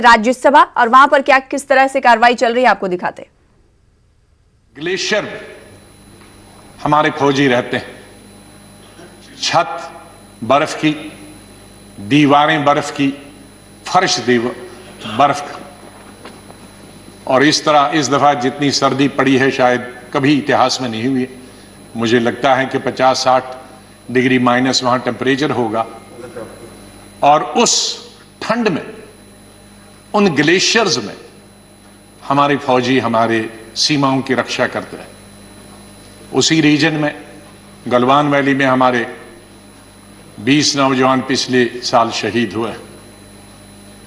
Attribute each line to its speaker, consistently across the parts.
Speaker 1: राज्यसभा और वहां पर क्या किस तरह से कार्रवाई चल रही है आपको दिखाते।
Speaker 2: ग्लेशियर हमारे फौजी रहते हैं, छत बर्फ की, दीवारें बर्फ की, फर्श बर्फ का। और इस तरह इस दफा जितनी सर्दी पड़ी है शायद कभी इतिहास में नहीं हुई है। मुझे लगता है कि 50-60 डिग्री माइनस वहां टेम्परेचर होगा। और उस ठंड में, उन ग्लेशियर्स में हमारे फौजी हमारे सीमाओं की रक्षा करते हैं। उसी रीजन में गलवान वैली में हमारे 20 नौजवान पिछले साल शहीद हुए,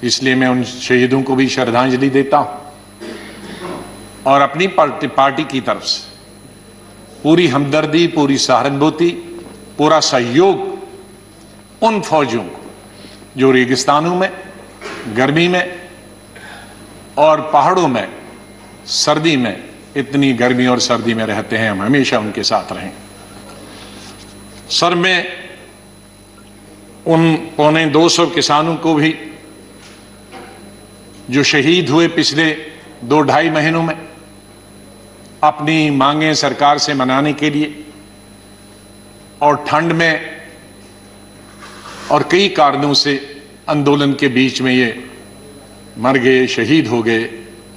Speaker 2: इसलिए मैं उन शहीदों को भी श्रद्धांजलि देता हूं और अपनी पार्टी की तरफ से पूरी हमदर्दी, पूरी सहानुभूति, पूरा सहयोग उन फौजियों को जो रेगिस्तानों में, गर्मी में और पहाड़ों में सर्दी में, इतनी गर्मी और सर्दी में रहते हैं, हम हमेशा उनके साथ रहें। सर, मैं उन 225 किसानों को भी जो शहीद हुए पिछले 2-2.5 महीनों में, अपनी मांगें सरकार से मनाने के लिए और ठंड में और कई कारणों से आंदोलन के बीच में ये मर गए, शहीद हो गए,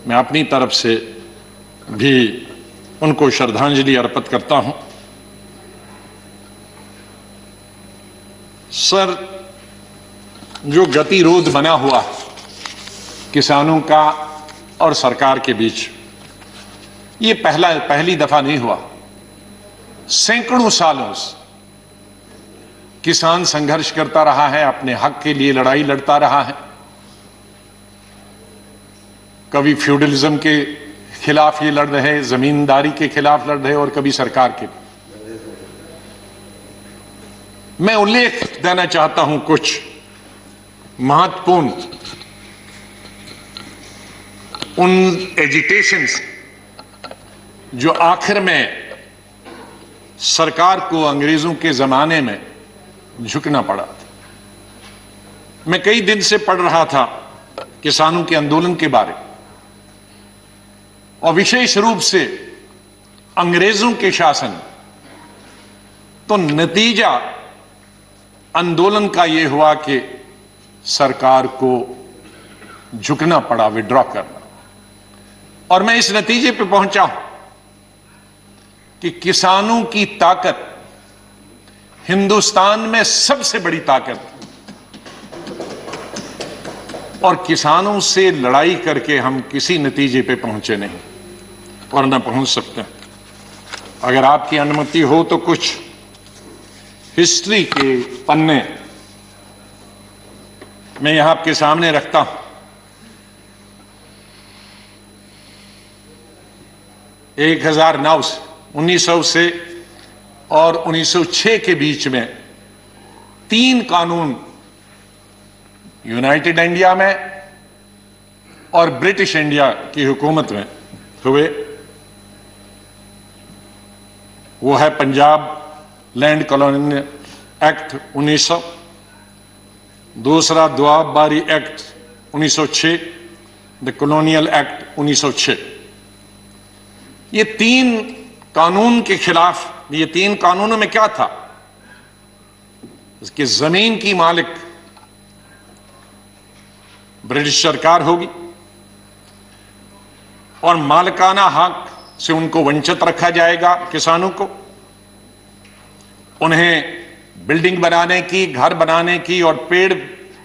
Speaker 2: मैं अपनी तरफ से भी उनको श्रद्धांजलि अर्पित करता हूं। सर, जो गतिरोध बना हुआ किसानों का और सरकार के बीच, ये पहली दफा नहीं हुआ। सैकड़ों सालों से किसान संघर्ष करता रहा है, अपने हक के लिए लड़ाई लड़ता रहा है। कभी फ्यूडलिज्म के खिलाफ ये लड़ रहे, जमींदारी के खिलाफ लड़ रहे, और कभी सरकार के। मैं उल्लेख देना चाहता हूं कुछ महत्वपूर्ण उन एजिटेशंस जो आखिर में सरकार को अंग्रेजों के जमाने में झुकना पड़ा था। मैं कई दिन से पढ़ रहा था किसानों के आंदोलन के बारे में, और विशेष रूप से अंग्रेजों के शासन। तो नतीजा आंदोलन का यह हुआ कि सरकार को झुकना पड़ा, विड्रॉ करना। और मैं इस नतीजे पे पहुंचा हूं कि किसानों की ताकत हिंदुस्तान में सबसे बड़ी ताकत, और किसानों से लड़ाई करके हम किसी नतीजे पे पहुंचे नहीं और न पहुंच सकते। अगर आपकी अनुमति हो तो कुछ हिस्ट्री के पन्ने मैं यहां आपके सामने रखता हूं। 1900 से और 1906 के बीच में 3 कानून यूनाइटेड इंडिया में और ब्रिटिश इंडिया की हुकूमत में हुए। वो है पंजाब लैंड कॉलोनियल एक्ट 1900, दूसरा दोआब बारी एक्ट 1906, द कॉलोनियल एक्ट 1906। ये 3 कानून के खिलाफ, ये 3 कानूनों में क्या था कि जमीन की मालिक ब्रिटिश सरकार होगी और मालिकाना हक से उनको वंचित रखा जाएगा। किसानों को उन्हें बिल्डिंग बनाने की, घर बनाने की और पेड़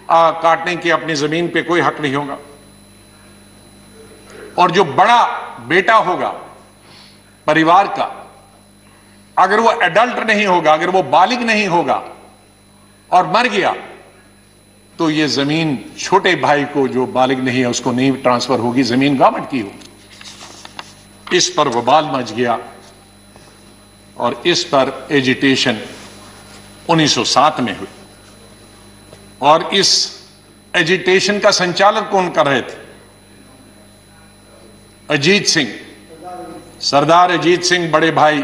Speaker 2: काटने की अपनी जमीन पे कोई हक नहीं होगा। और जो बड़ा बेटा होगा परिवार का, अगर वो एडल्ट नहीं होगा, अगर वो बालिग नहीं होगा और मर गया, तो ये जमीन छोटे भाई को जो बालिग नहीं है उसको नहीं ट्रांसफर होगी, जमीन गवर्नमेंट की होगी। इस पर बवाल मच गया और इस पर एजिटेशन 1907 में हुई। और इस एजिटेशन का संचालन कौन कर रहे थे? अजीत सिंह, सरदार अजीत सिंह, बड़े भाई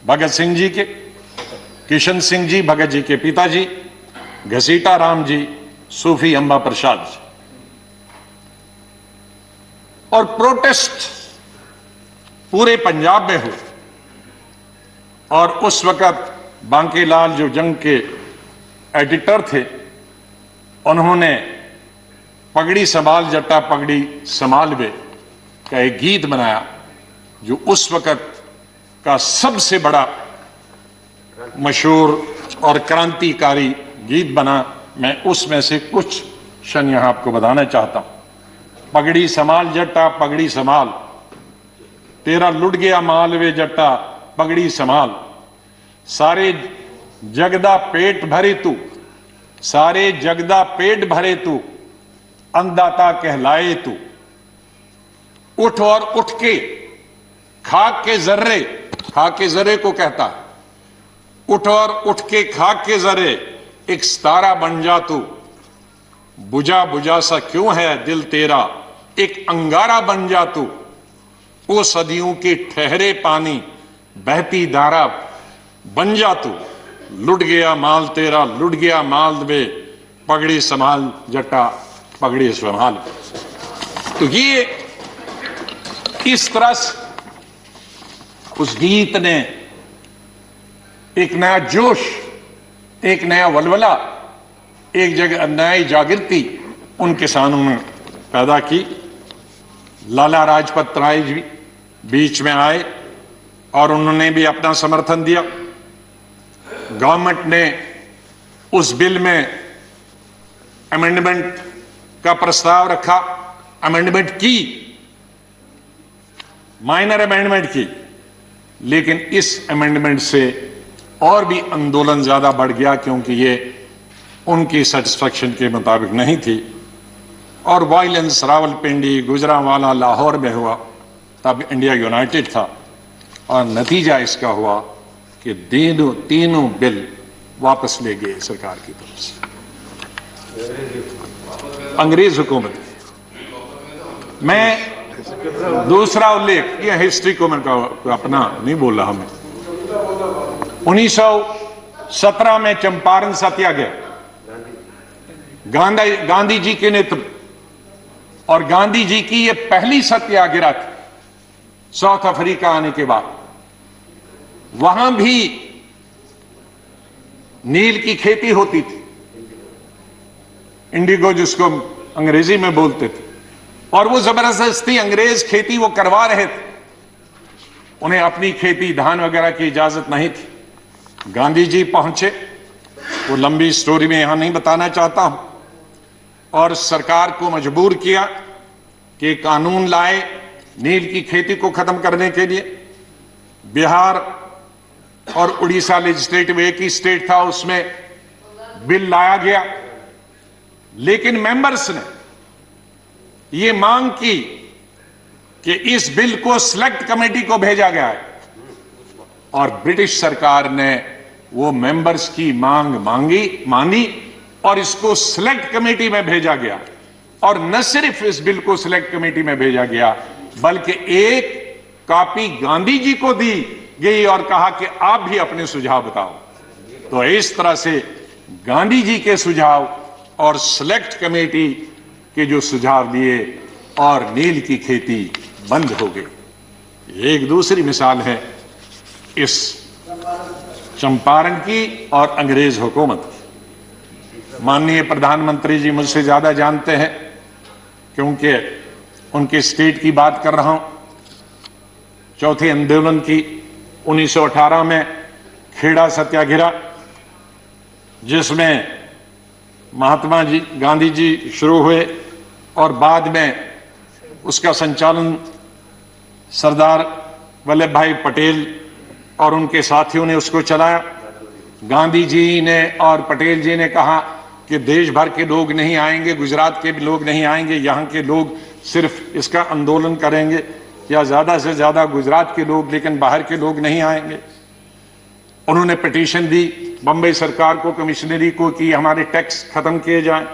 Speaker 2: भगत सिंह जी के, किशन सिंह जी भगत जी के पिताजी, घसीटा राम जी, सूफी अंबा प्रसाद जी। और प्रोटेस्ट पूरे पंजाब में हुए। और उस वक्त बांकेलाल जो जंग के एडिटर थे, उन्होंने पगड़ी संभाल जट्टा पगड़ी संभाल वे का एक गीत बनाया, जो उस वक्त का सबसे बड़ा मशहूर और क्रांतिकारी गीत बना। मैं उसमें से कुछ क्षण यहां आपको बताना चाहता हूं। पगड़ी संभाल जट्टा पगड़ी संभाल, तेरा लुट गया माल वे जट्टा पगड़ी संभाल, सारे जगदा पेट भरे तू, सारे जगदा पेट भरे तू, अन्नदाता कहलाए तू, उठ और उठ के खाक के जर्रे, खाक के जर्रे को कहता है, उठ और उठ के खाक के जर्रे एक सितारा बन जा तू, बुझा बुझा सा क्यों है दिल तेरा एक अंगारा बन जा तू, ओ सदियों के ठहरे पानी बहती धारा बन जा तू, लुट गया माल तेरा लुट गया माल वे पगड़ी संभाल जट्टा पगड़ी संभाल। तो ये इस तरह से उस गीत ने एक नया जोश, एक नया वलवला, एक जगह नई जागृति उन किसानों में पैदा की। लाला लाजपत राय जी बीच में आए और उन्होंने भी अपना समर्थन दिया। गवर्नमेंट ने उस बिल में अमेंडमेंट का प्रस्ताव रखा, अमेंडमेंट की, माइनर अमेंडमेंट की, लेकिन इस अमेंडमेंट से और भी आंदोलन ज्यादा बढ़ गया, क्योंकि ये उनकी सेटिस्फैक्शन के मुताबिक नहीं थी। और वायलेंस रावलपिंडी, गुजरांवाला, लाहौर में हुआ। तब इंडिया यूनाइटेड था और नतीजा इसका हुआ कि तीनों बिल वापस ले गए सरकार की तरफ से, अंग्रेज हुकूमत। मैं दूसरा उल्लेख, यह हिस्ट्री को मैं अपना नहीं बोल रहा, मैं 1917 में चंपारण सत्याग्रह गांधी जी के नेतृत्व, और गांधी जी की यह पहली सत्याग्रह थी साउथ अफ्रीका आने के बाद। वहां भी नील की खेती होती थी, इंडिगो जिसको अंग्रेजी में बोलते थे, और वो जबरदस्ती अंग्रेज खेती वो करवा रहे थे। उन्हें अपनी खेती धान वगैरह की इजाजत नहीं थी। गांधी जी पहुंचे, वो लंबी स्टोरी में यहां नहीं बताना चाहता हूं, और सरकार को मजबूर किया कि कानून लाए नील की खेती को खत्म करने के लिए। बिहार और उड़ीसा लेजिस्लेटिव एक ही स्टेट था, उसमें बिल लाया गया, लेकिन मेंबर्स ने यह मांग की कि इस बिल को सिलेक्ट कमेटी को भेजा गया है, और ब्रिटिश सरकार ने वो मेंबर्स की मांग मानी और इसको सिलेक्ट कमेटी में भेजा गया। और न सिर्फ इस बिल को सिलेक्ट कमेटी में भेजा गया, बल्कि एक कॉपी गांधी जी को दी गई और कहा कि आप भी अपने सुझाव बताओ। तो इस तरह से गांधी जी के सुझाव और सिलेक्ट कमेटी के जो सुझाव दिए, और नील की खेती बंद हो गई। एक दूसरी मिसाल है इस चंपारण की और अंग्रेज हुकूमत की। माननीय प्रधानमंत्री जी मुझसे ज्यादा जानते हैं, क्योंकि उनके स्टेट की बात कर रहा हूं। चौथे आंदोलन की 1918 में खेड़ा सत्याग्रह, जिसमें महात्मा जी गांधी जी शुरू हुए और बाद में उसका संचालन सरदार वल्लभ भाई पटेल और उनके साथियों ने उसको चलाया। गांधी जी ने और पटेल जी ने कहा कि देश भर के लोग नहीं आएंगे, गुजरात के भी लोग नहीं आएंगे, यहाँ के लोग सिर्फ इसका आंदोलन करेंगे, या ज्यादा से ज्यादा गुजरात के लोग, लेकिन बाहर के लोग नहीं आएंगे। उन्होंने पिटीशन दी बंबई सरकार को, कमिश्नरी को, कि हमारे टैक्स खत्म किए जाएं।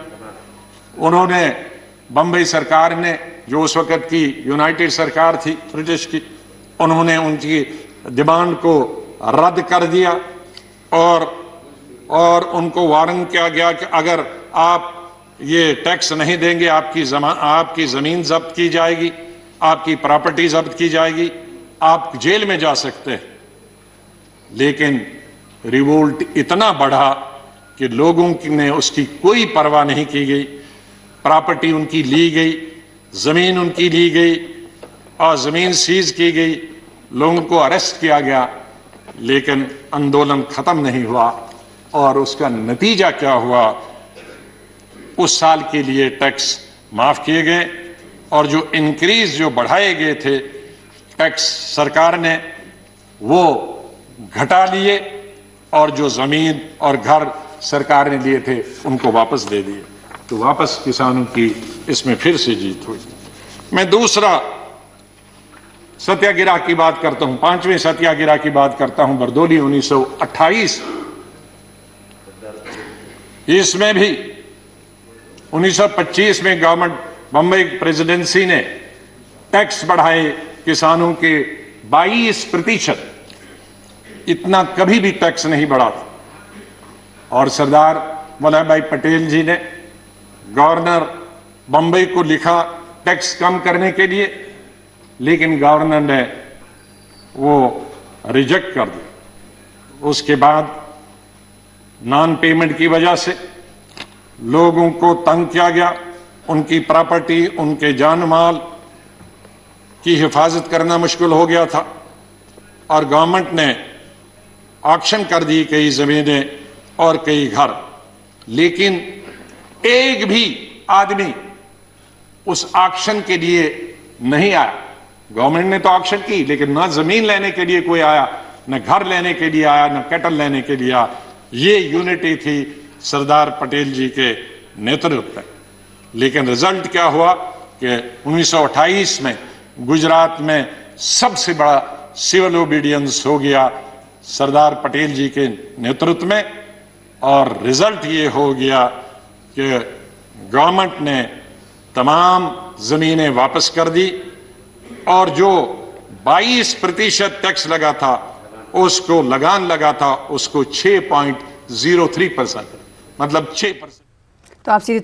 Speaker 2: उन्होंने बंबई सरकार ने, जो उस वक्त की यूनाइटेड सरकार थी ब्रिटिश की, उन्होंने उनकी डिमांड को रद्द कर दिया और उनको वार्न किया गया कि अगर आप ये टैक्स नहीं देंगे आपकी जमीन जब्त की जाएगी, आपकी प्रॉपर्टी जब्त की जाएगी, आप जेल में जा सकते हैं। लेकिन रिवोल्ट इतना बढ़ा कि लोगों ने उसकी कोई परवाह नहीं की गई। प्रॉपर्टी उनकी ली गई, जमीन उनकी ली गई और जमीन सीज की गई, लोगों को अरेस्ट किया गया, लेकिन आंदोलन खत्म नहीं हुआ। और उसका नतीजा क्या हुआ? उस साल के लिए टैक्स माफ किए गए और जो इंक्रीज जो बढ़ाए गए थे टैक्स सरकार ने वो घटा लिए और जो जमीन और घर सरकार ने लिए थे उनको वापस दे दिए। तो वापस किसानों की इसमें फिर से जीत हुई। मैं दूसरा सत्याग्रह की बात करता हूं, 5वें सत्याग्रह की बात करता हूं, बरदोली 1928। इसमें भी 1925 में गवर्नमेंट बंबई प्रेसिडेंसी ने टैक्स बढ़ाए किसानों के 22%। इतना कभी भी टैक्स नहीं बढ़ा था। और सरदार वल्लभ भाई पटेल जी ने गवर्नर बंबई को लिखा टैक्स कम करने के लिए, लेकिन गवर्नर ने वो रिजेक्ट कर दिया। उसके बाद नॉन पेमेंट की वजह से लोगों को तंग किया गया, उनकी प्रॉपर्टी, उनके जान माल की हिफाजत करना मुश्किल हो गया था और गवर्नमेंट ने ऑक्शन कर दी कई जमीनें और कई घर। लेकिन एक भी आदमी उस ऑक्शन के लिए नहीं आया। गवर्नमेंट ने तो ऑक्शन की, लेकिन ना जमीन लेने के लिए कोई आया, न घर लेने के लिए आया, न कैटल लेने के लिए आया। ये यूनिटी थी सरदार पटेल जी के नेतृत्व में। लेकिन रिजल्ट क्या हुआ कि 1928 में गुजरात में सबसे बड़ा सिविल ओबीडियंस हो गया सरदार पटेल जी के नेतृत्व में। और रिजल्ट ये हो गया कि गवर्नमेंट ने तमाम जमीनें वापस कर दी और जो 22% टैक्स लगा था, उसको लगान लगा था, उसको 6.03%, मतलब 6%।
Speaker 1: तो आप सीधे